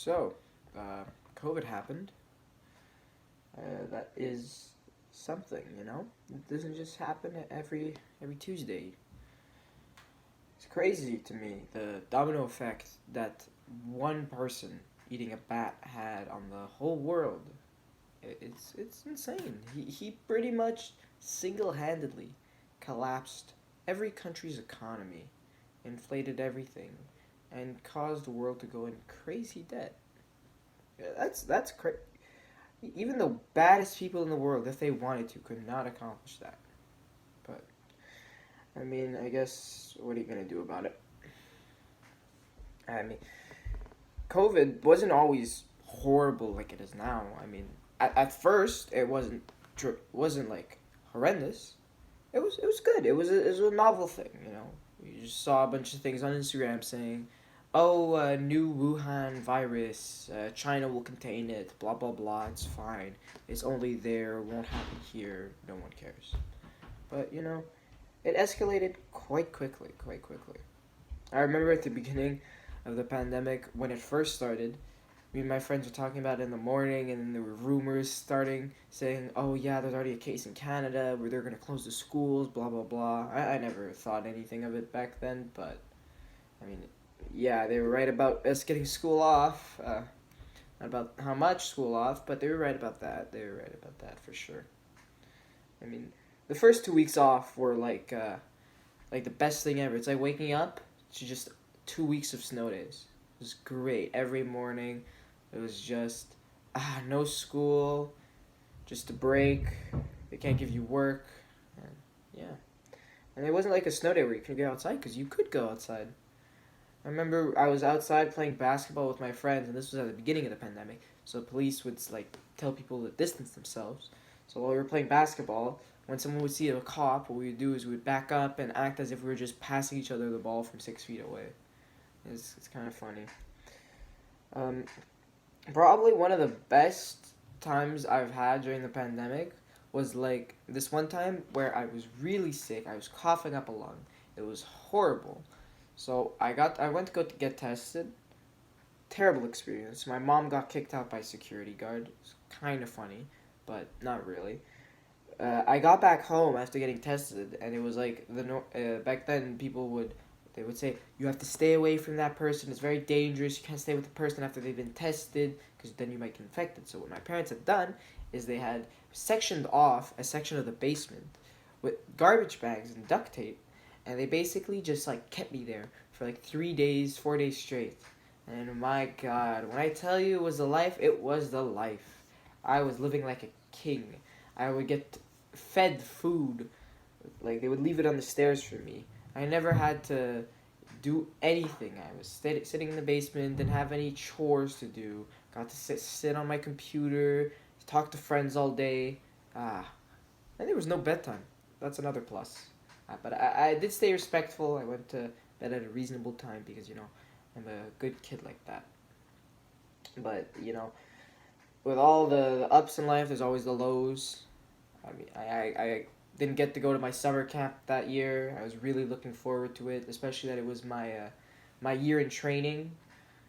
So, uh, COVID happened. That is something, you know. It doesn't just happen every Tuesday. It's crazy to me the domino effect that one person eating a bat had on the whole world. It's insane. He pretty much single handedly collapsed every country's economy, inflated everything, and caused the world to go in crazy debt. That's crazy. Even the baddest people in the world, if they wanted to, could not accomplish that. But I mean, I guess what are you gonna do about it? I mean, COVID wasn't always horrible like it is now. I mean, at first it wasn't like horrendous. It was good. It was a novel thing. You know, you just saw a bunch of things on Instagram saying, "Oh, new Wuhan virus. China will contain it. Blah blah blah. It's fine. It's only there. Won't happen here. No one cares." But you know, it escalated quite quickly. Quite quickly. I remember at the beginning of the pandemic when it first started. Me and my friends were talking about it in the morning, and then there were rumors starting saying, "Oh yeah, there's already a case in Canada where they're gonna close the schools." Blah blah blah. I never thought anything of it back then, but I mean, yeah, they were right about us getting school off. Not about how much school off, but they were right about that. They were right about that for sure. I mean, the first 2 weeks off were like the best thing ever. It's like waking up to just 2 weeks of snow days. It was great every morning. It was just no school, just a break. They can't give you work, and yeah. And it wasn't like a snow day where you could go outside because you could go outside. I remember I was outside playing basketball with my friends, and this was at the beginning of the pandemic. So police would like tell people to distance themselves. So while we were playing basketball, when someone would see a cop, what we would do is we would back up and act as if we were just passing each other the ball from 6 feet away. It's kind of funny. Um, Probably one of the best times I've had during the pandemic was like this one time where I was really sick. I was coughing up a lung. It was horrible. So I went to go to get tested. Terrible experience. My mom got kicked out by security guard. It's kind of funny, but not really. I got back home after getting tested, and it was like back then people would they would say you have to stay away from that person. It's very dangerous. You can't stay with the person after they've been tested because then you might get infected. So what my parents had done is they had sectioned off a section of the basement with garbage bags and duct tape, and they basically just like kept me there for like 3 days, 4 days straight. And my God, when I tell you it was the life, it was the life. I was living like a king. I would get fed food. Like they would leave it on the stairs for me. I never had to do anything. I was sitting in the basement, didn't have any chores to do. Got to sit on my computer, talk to friends all day. Ah, and there was no bedtime. That's another plus. But I did stay respectful. I went to bed at a reasonable time because, you know, I'm a good kid like that. But, you know, with all the ups in life, there's always the lows. I mean, I didn't get to go to my summer camp that year. I was really looking forward to it, especially that it was my year in training.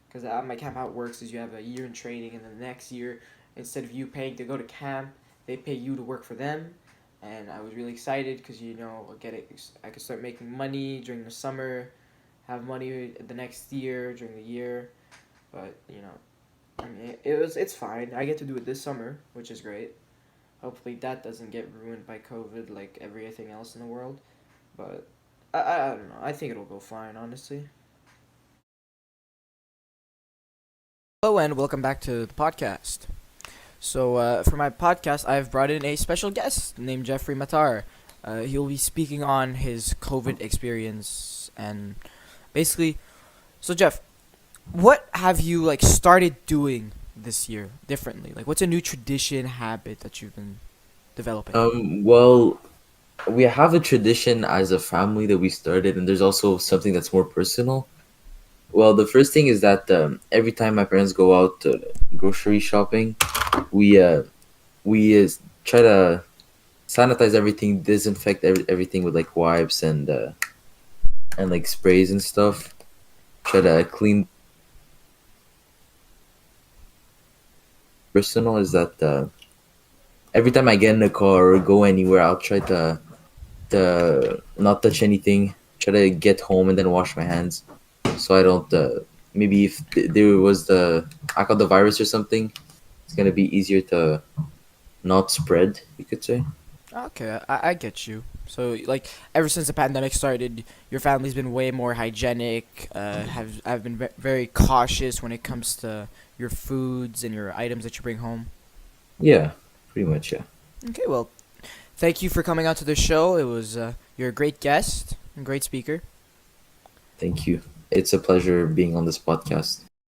Because at my camp, how it works is you have a year in training, and then the next year, instead of you paying to go to camp, they pay you to work for them. And I was really excited because you know I could start making money during the summer, have money the next year during the year. But you know, I mean, it's fine. I get to do it this summer, which is great. Hopefully that doesn't get ruined by COVID like everything else in the world. But I don't know. I think it'll go fine, honestly. Hello and welcome back to the podcast. So for my podcast, I've brought in a special guest named Jeffrey Matar. He'll be speaking on his COVID experience and basically. So Jeff, what have you like started doing this year differently? Like, what's a new tradition habit that you've been developing? Well, we have a tradition as a family that we started, and there's also something that's more personal. Well, the first thing is that every time my parents go out grocery shopping, we uh, we try to sanitize everything, disinfect everything with like wipes and like sprays and stuff. Try to clean. personal is that every time I get in a car or go anywhere, I'll try to not touch anything. Try to get home and then wash my hands, so I don't. Maybe if there was I got the virus or something, it's gonna be easier to not spread. You could say. Okay, I get you. So like ever since the pandemic started, your family's been way more hygienic. Have been very cautious when it comes to your foods and your items that you bring home. Yeah, pretty much. Yeah. Okay, well, thank you for coming out to the show. It was you're a great guest and great speaker. Thank you. It's a pleasure being on this podcast.